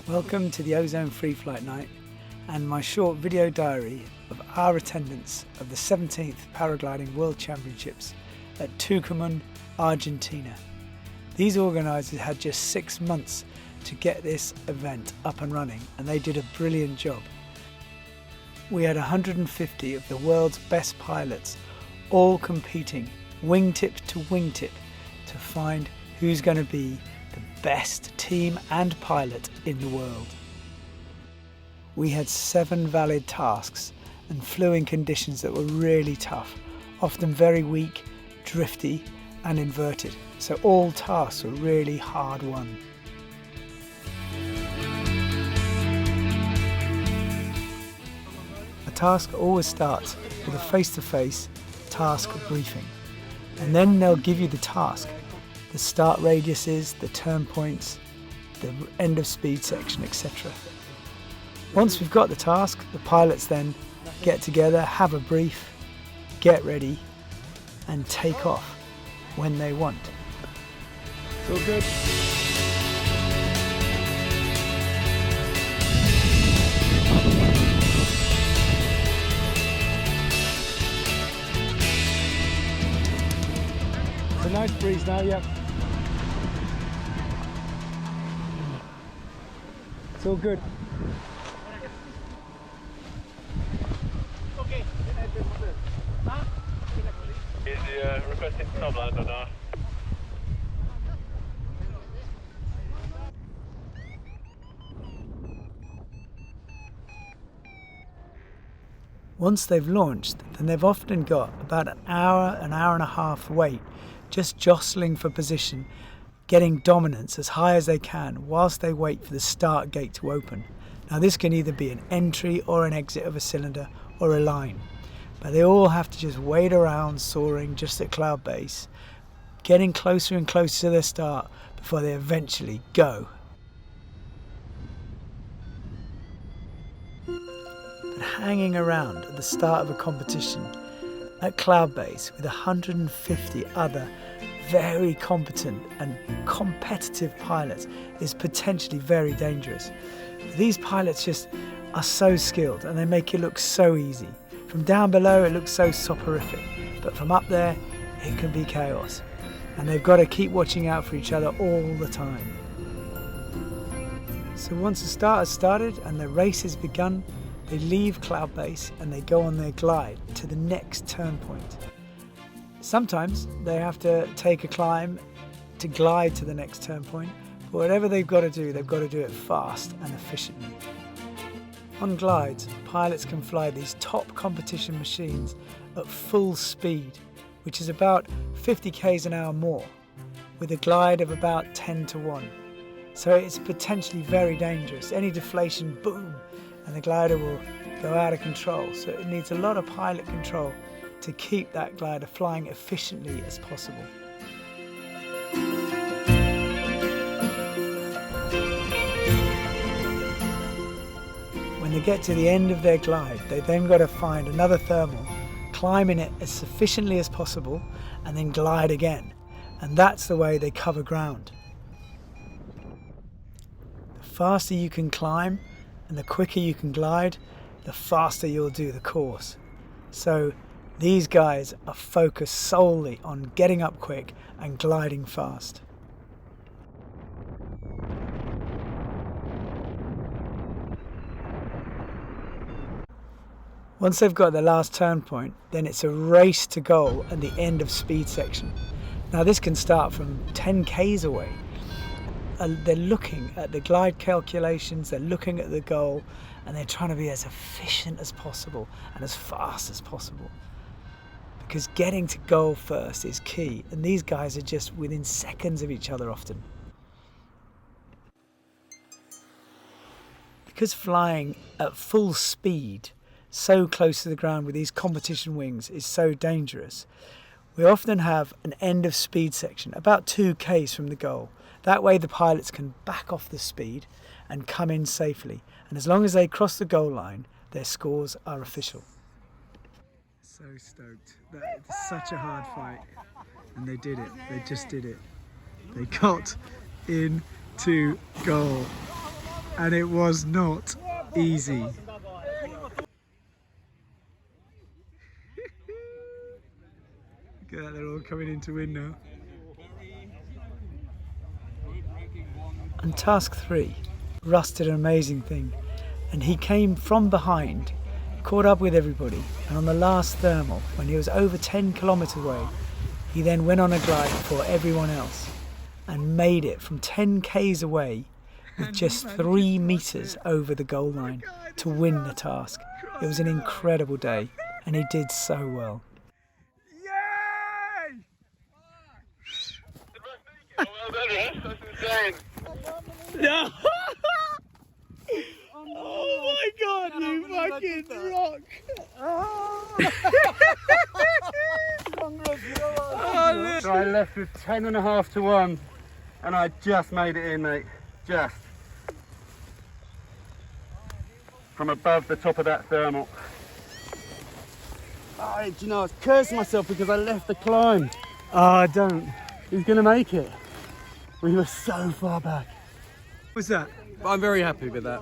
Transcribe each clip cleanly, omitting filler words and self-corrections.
Welcome to the Ozone Free Flight Night and my short video diary of our attendance of the 17th Paragliding World Championships at Tucumán, Argentina. These organisers had just 6 months to get this event up and running, and they did a brilliant job. We had 150 of the world's best pilots all competing wingtip to wingtip to find who's going to be the best team and pilot in the world. We had 7 valid tasks and flew in conditions that were really tough, often very weak, drifty and inverted, so all tasks were really hard won. A task always starts with a face-to-face task briefing, and then they'll give you the task, the start radiuses, the turn points, the end of speed section, etc. Once we've got the task, the pilots then get together, have a brief, get ready and take off when they want. It's all good. It's a nice breeze now, yeah. It's all good. Is he requesting subland or not? Once they've launched, then they've often got about an hour and a half wait, just jostling for position, getting dominance as high as they can whilst they wait for the start gate to open. Now this can either be an entry or an exit of a cylinder or a line, but they all have to just wait around soaring just at cloud base, getting closer and closer to their start before they eventually go. But hanging around at the start of a competition at cloud base with 150 other very competent and competitive pilots is potentially very dangerous. These pilots just are so skilled and they make it look so easy. From down below it looks so soporific, but from up there it can be chaos, and they've got to keep watching out for each other all the time. So once the start has started and the race has begun, they leave cloud base and they go on their glide to the next turn point. Sometimes they have to take a climb to glide to the next turn point, but whatever they've got to do, they've got to do it fast and efficiently. On glides, pilots can fly these top competition machines at full speed, which is about 50 k's an hour more, with a glide of about 10 to 1. So it's potentially very dangerous. Any deflation, boom, and the glider will go out of control. So it needs a lot of pilot control to keep that glider flying efficiently as possible. When they get to the end of their glide, they then got to find another thermal, climb in it as sufficiently as possible, and then glide again. And that's the way they cover ground. The faster you can climb and the quicker you can glide, the faster you'll do the course. So these guys are focused solely on getting up quick and gliding fast. Once they've got their last turn point, then it's a race to goal at the end of speed section. Now this can start from 10 k's away. They're looking at the glide calculations, they're looking at the goal, and they're trying to be as efficient as possible and as fast as possible. Because getting to goal first is key, and these guys are just within seconds of each other often. Because flying at full speed so close to the ground with these competition wings is so dangerous, we often have an end of speed section about 2 k's from the goal. That way the pilots can back off the speed and come in safely, and as long as they cross the goal line, their scores are official. So stoked. That's such a hard fight, and they did it. They just did it. They got into goal. and it was not easy. Look at that, they're all coming in to win now. And task 3, Russ did an amazing thing, and he came from behind, caught up with everybody, and on the last thermal, when he was over 10 kilometres away, he then went on a glide before everyone else and made it from 10 k's away with just 3 metres over the goal line to win the task. It was an incredible day, and he did so well. Yay! Well done, Russ. That's insane. No! Oh my god, you fucking rock! So I left with 10.5 to 1 and I just made it in, mate. Just. From above the top of that thermal. Oh, do you know, I was cursing myself because I left the climb. Oh, don't. He's going to make it. We were so far back. What's that? I'm very happy with that.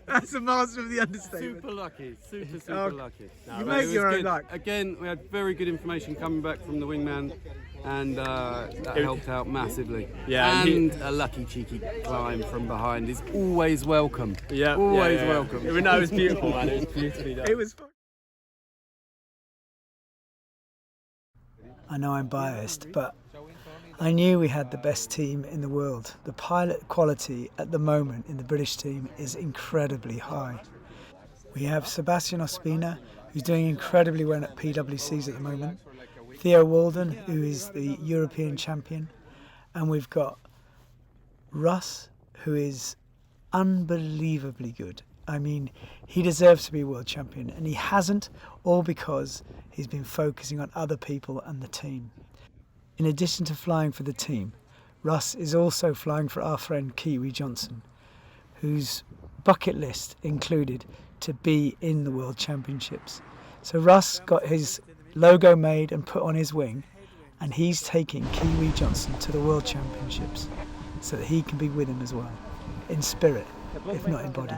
That's a master of the understatement. Super lucky, super lucky. No, You but make it your was own good. luck. Again, we had very good information coming back from the wingman, and that helped out massively. Yeah, and a lucky cheeky climb from behind is always welcome. Yeah, always welcome. No, it was beautiful, man. It was beautifully done. It was fun. I know I'm biased, but I knew we had the best team in the world. The pilot quality at the moment in the British team is incredibly high. We have Sebastian Ospina, who's doing incredibly well at PWCs at the moment, Theo Walden, who is the European champion, and we've got Russ, who is unbelievably good. I mean, he deserves to be world champion, and he hasn't, all because he's been focusing on other people and the team. In addition to flying for the team, Russ is also flying for our friend Kiwi Johnson, whose bucket list included to be in the World Championships. So Russ got his logo made and put on his wing, and he's taking Kiwi Johnson to the World Championships so that he can be with him as well, in spirit, if not in body.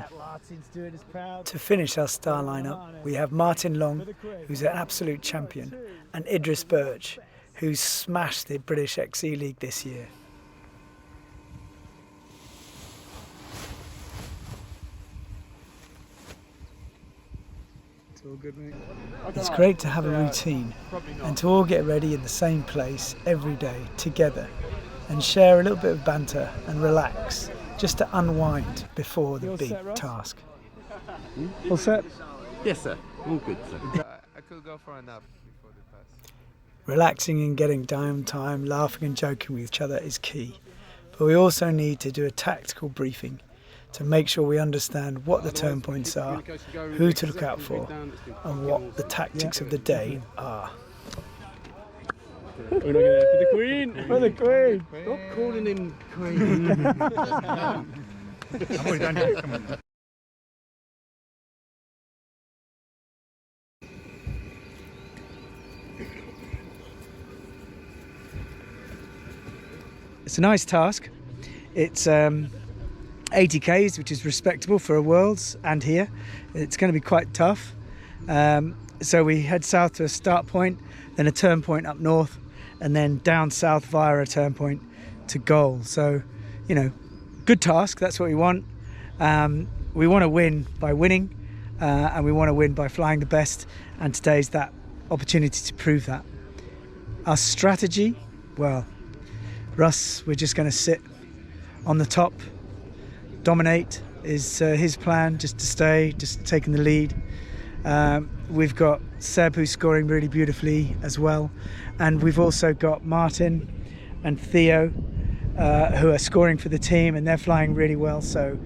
To finish our star lineup, we have Martin Long, who's an absolute champion, and Idris Birch, who's smashed the British XE League this year. It's all good, mate. It's great to have a routine and to all get ready in the same place every day together and share a little bit of banter and relax, just to unwind before the big task. All set? Yes, sir. All good, sir. I could go for a nap before the pass. Relaxing and getting downtime, laughing and joking with each other is key. But we also need to do a tactical briefing to make sure we understand what the turn points are, who to look out for, and what the tactics of the day are. We're not going to for the Queen. For the Queen! Stop calling him Queen. I've already done it. Come on. It's a nice task. It's 80 k's, which is respectable for a Worlds and here. It's going to be quite tough. So we head south to a start point, then a turn point up north, and then down south via a turn point to goal. So, you know, good task. That's what we want. We want to win by winning, and we want to win by flying the best. And today's that opportunity to prove that. Our strategy, well, Russ, we're just going to sit on the top, dominate is his plan, just to stay, just taking the lead. We've got Seb, who's scoring really beautifully as well, and we've also got Martin and Theo, who are scoring for the team, and they're flying really well, so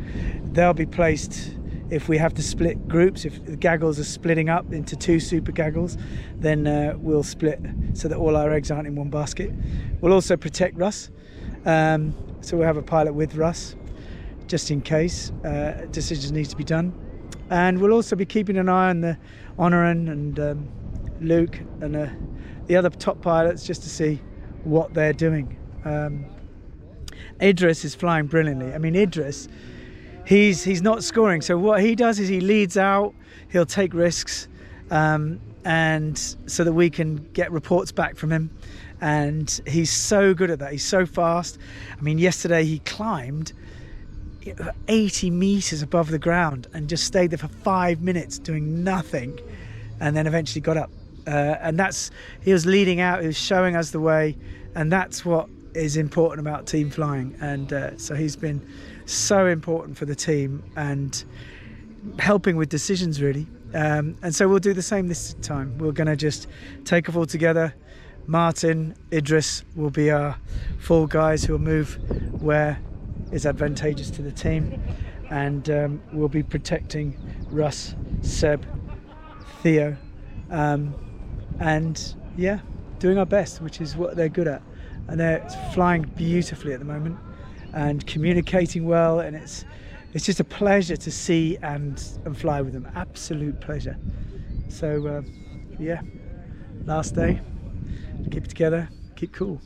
they'll be placed. If we have to split groups, if the gaggles are splitting up into 2 super gaggles, then we'll split so that all our eggs aren't in one basket. We'll also protect Russ, so we'll have a pilot with Russ, just in case decisions need to be done. And we'll also be keeping an eye on the Honoran and Luke and the other top pilots, just to see what they're doing. Idris is flying brilliantly. I mean, Idris, he's not scoring. So what he does is he leads out, he'll take risks, and so that we can get reports back from him. And he's so good at that. He's so fast. I mean, yesterday he climbed 80 meters above the ground and just stayed there for 5 minutes doing nothing, and then eventually got up. And he was leading out, he was showing us the way, and that's what is important about team flying. And so he's been so important for the team and helping with decisions, really. And so we'll do the same this time. We're going to just take off all together. Martin, Idris will be our 4 guys who will move where is advantageous to the team, and we'll be protecting Russ, Seb, Theo, and yeah, doing our best, which is what they're good at. And they're flying beautifully at the moment and communicating well, and it's just a pleasure to see and fly with them. Absolute pleasure. So yeah, last day, keep it together, keep cool.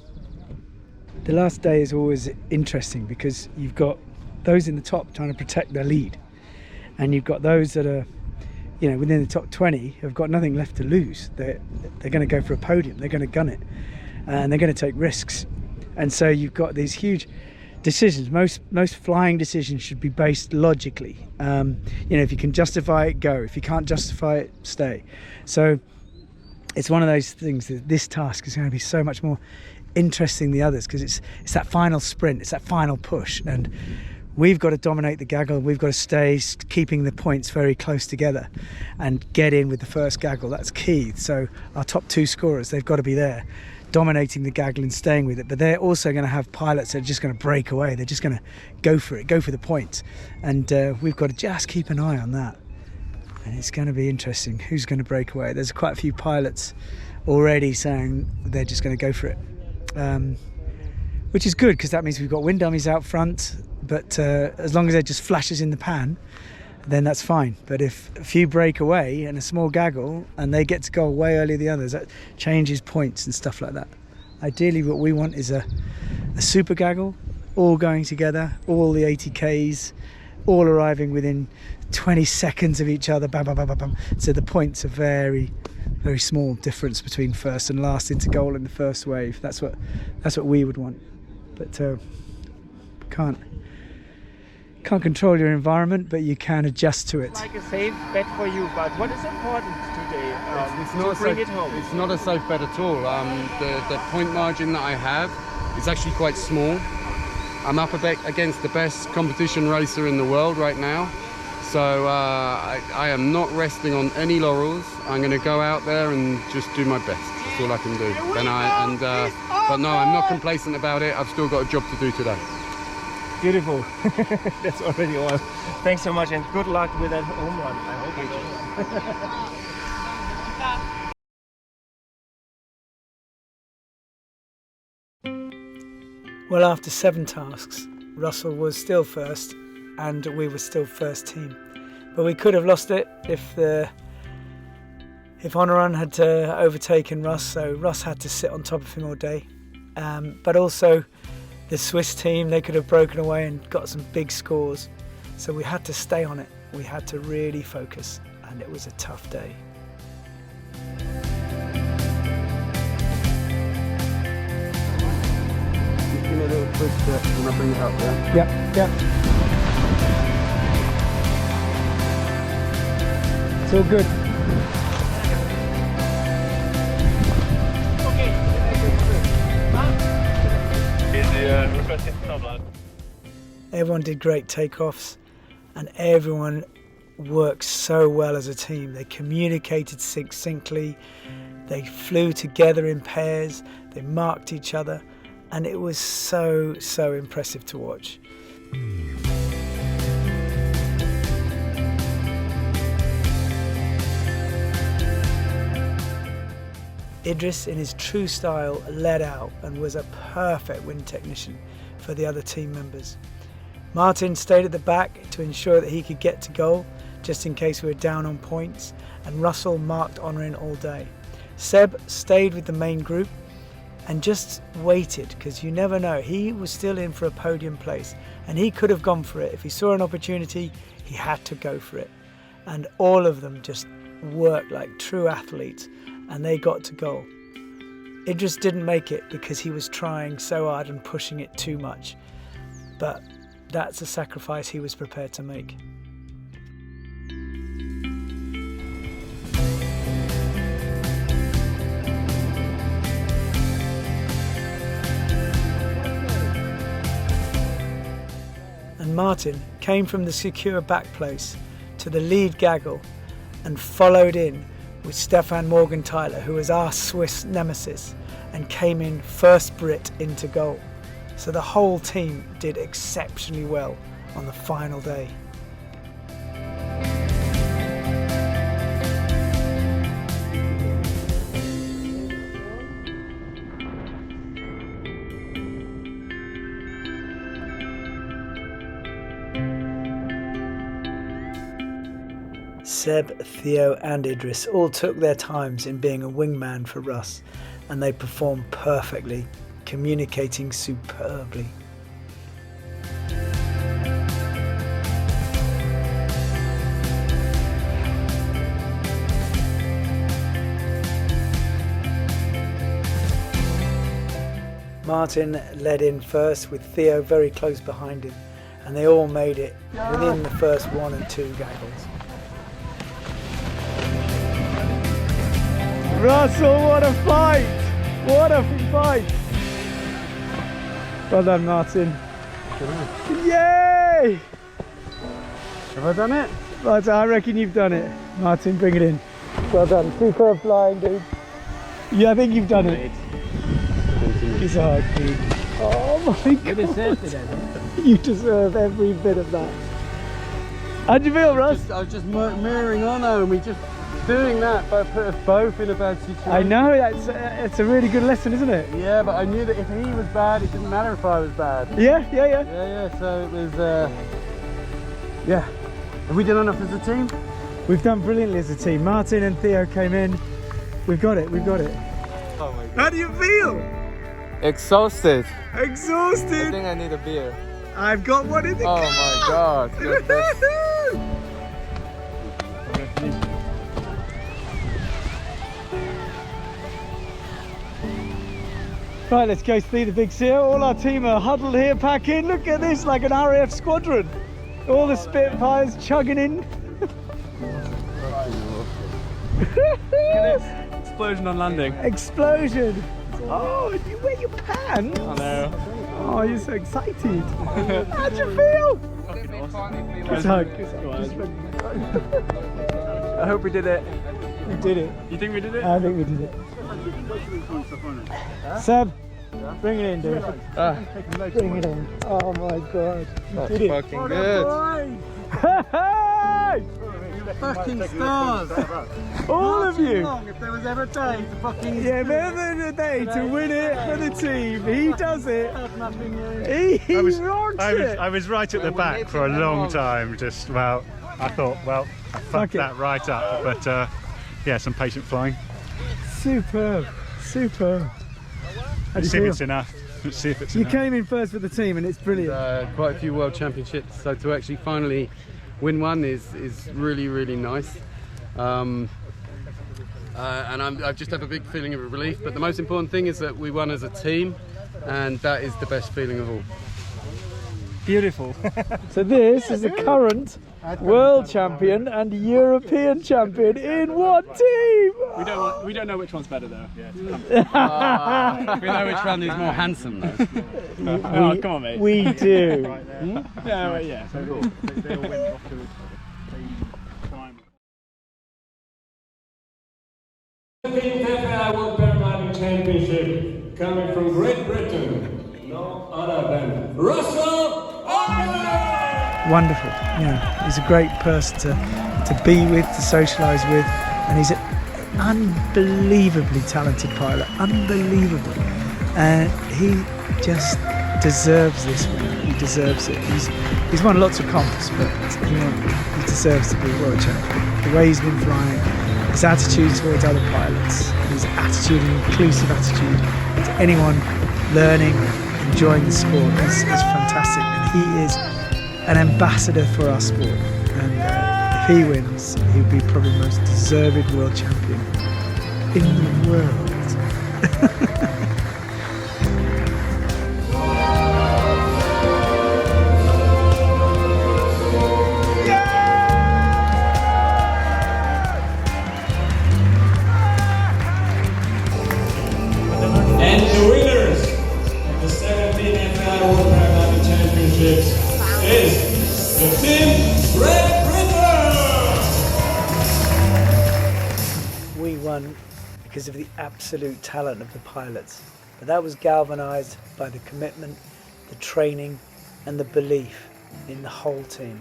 The last day is always interesting because you've got those in the top trying to protect their lead, and you've got those that are, you know, within the top 20 have got nothing left to lose. They're going to go for a podium, they're going to gun it, and they're going to take risks. And so you've got these huge decisions. Most flying decisions should be based logically. You know, if you can justify it, go. If you can't justify it, stay. So it's one of those things that this task is going to be so much more interesting than the others, because it's that final sprint, it's that final push, and we've got to dominate the gaggle. We've got to stay keeping the points very close together and get in with the first gaggle. That's key. So our top 2 scorers, they've got to be there dominating the gaggle and staying with it, but they're also going to have pilots that are just going to break away. They're just going to go for it, go for the points, and we've got to just keep an eye on that. And it's going to be interesting who's going to break away. There's quite a few pilots already saying they're just going to go for it, which is good because that means we've got wind dummies out front, but as long as they're just flashes in the pan, then that's fine. But if a few break away and a small gaggle and they get to go way earlier than the others, that changes points and stuff like that. Ideally what we want is a super gaggle, all going together, all the 80Ks, all arriving within 20 seconds of each other, bam, bam, bam, bam, bam. So the points are very, very small difference between first and last into goal in the first wave. That's what we would want. But can't control your environment, but you can adjust to it. Like a safe bet for you, but what is important today to bring it home? It's not a safe bet at all. The point margin that I have is actually quite small. I'm up against the best competition racer in the world right now, so I am not resting on any laurels. I'm going to go out there and just do my best. That's all I can do. But no, I'm not complacent about it. I've still got a job to do today. Beautiful. That's already all. Thanks so much, and good luck with that home run. I hope Well, after 7 tasks, Russell was still first and we were still first team. But we could have lost it if Honoran had overtaken Russ, so Russ had to sit on top of him all day. But also the Swiss team, they could have broken away and got some big scores. So we had to stay on it. We had to really focus, and it was a tough day. Just give me a little twist when I bring it up there. Yeah. It's all good. Everyone did great takeoffs, and everyone worked so well as a team. They communicated succinctly, they flew together in pairs, they marked each other, and it was so impressive to watch. Idris, in his true style, led out and was a perfect wind technician for the other team members. Martin stayed at the back to ensure that he could get to goal, just in case we were down on points, and Russell marked Honorin all day. Seb stayed with the main group and just waited, because you never know. He was still in for a podium place and he could have gone for it. If he saw an opportunity, he had to go for it. And all of them just worked like true athletes and they got to goal. Idris didn't make it because he was trying so hard and pushing it too much. But that's a sacrifice he was prepared to make. And Martin came from the secure back place to the lead gaggle and followed in with Stefan Morgenthaler, who was our Swiss nemesis, and came in first Brit into goal. So the whole team did exceptionally well on the final day. Seb, Theo and Idris all took their times in being a wingman for Russ, and they performed perfectly, communicating superbly. Martin led in first with Theo very close behind him, and they all made it within the first 1 and 2 gaggles. Russell, what a fight! What a fight! Well done, Martin. Yay! Have I done it? Right, I reckon you've done it. Martin, bring it in. Well done. Superb flying, dude. Yeah, I think you've done it. It's hard, dude. Oh my God. You deserved it, Evan. You deserve every bit of that. How'd you feel, Russ? I was just mirroring Ono, and we just doing that, but put us both in a bad situation. I know, it's a really good lesson, isn't it? Yeah, but I knew that if he was bad, it didn't matter if I was bad. Yeah. Yeah, so it was, yeah. Have we done enough as a team? We've done brilliantly as a team. Martin and Theo came in. We've got it. Oh my God. How do you feel? Exhausted. Exhausted. I think I need a beer. I've got one in the car. Oh my God. Right, let's go see the big seal. All our team are huddled here, pack in. Look at this, like an RAF squadron. All the Spitfires chugging in. Explosion on landing. Explosion. Oh, and you wear your pants. I know. Oh, you're so excited. How'd you feel? It's hug. I hope we did it. We did it. You think we did it? I think we did it. Seb, bring it in, dude. Bring it in. Oh my God. That's did it. fucking good. Hey! Fucking stars! All of you! If there was ever a day to fucking... Yeah, better than a day to win it for the team. He does it. He rocks it. I was right at the back for a long time. Just, well, I thought, well, I fucked that right up. But yeah, some patient flying. Superb. Superb. Let's see if it's enough. Let's see if it's enough. You came in first with the team and it's brilliant. Quite a few world championships, so to actually finally win one is really, really nice. And I just have a big feeling of relief, but the most important thing is that we won as a team, and that is the best feeling of all. Beautiful. So this is the current world champion and European champion in one team. We don't know which one's better though. We know which one is more handsome though. Oh, come on, mate. We do. Yeah, yeah. The 15th World Paragliding Championship coming from Great Britain, no other than Russell Oliver! Wonderful. Yeah, he's a great person to be with, to socialise with, and he's an unbelievably talented pilot. Unbelievable. And he just deserves this win. He deserves it. He's won lots of comps, but he deserves to be world champion. The way he's been flying, his attitude towards other pilots, his attitude, an inclusive attitude to anyone learning, enjoying the sport is fantastic. And he is an ambassador for our sport. And if he wins, he'll be probably the most deserved world champion in the world. And the winners of the 17th FAI World Paralympic Championships is the team Great Britain! We won because of the absolute talent of the pilots, but that was galvanised by the commitment, the training and the belief in the whole team,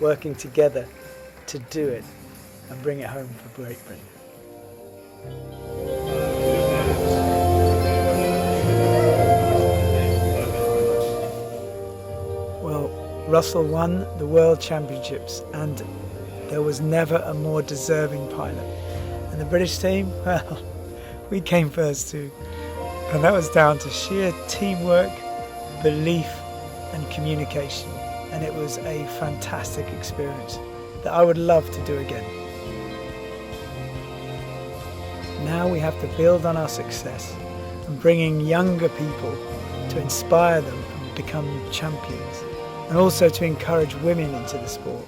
working together to do it and bring it home for Great Britain. Well, Russell won the World Championships and there was never a more deserving pilot. And the British team, well, we came first too. And that was down to sheer teamwork, belief and communication. And it was a fantastic experience that I would love to do again. Now we have to build on our success and bringing younger people to inspire them and become champions, and also to encourage women into the sport,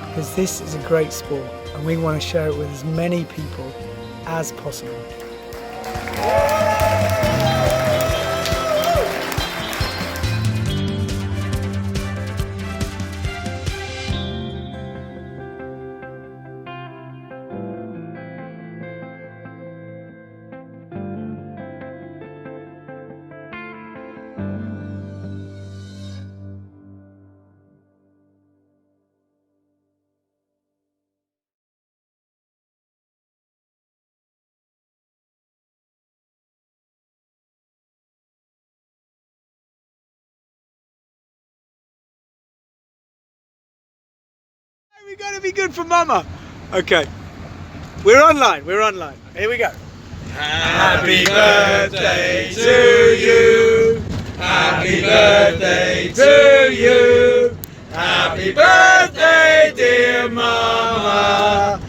because this is a great sport and we want to share it with as many people as possible. We gotta be good for Mama. Okay, we're online. Here we go. Happy birthday to you. Happy birthday to you. Happy birthday, dear Mama.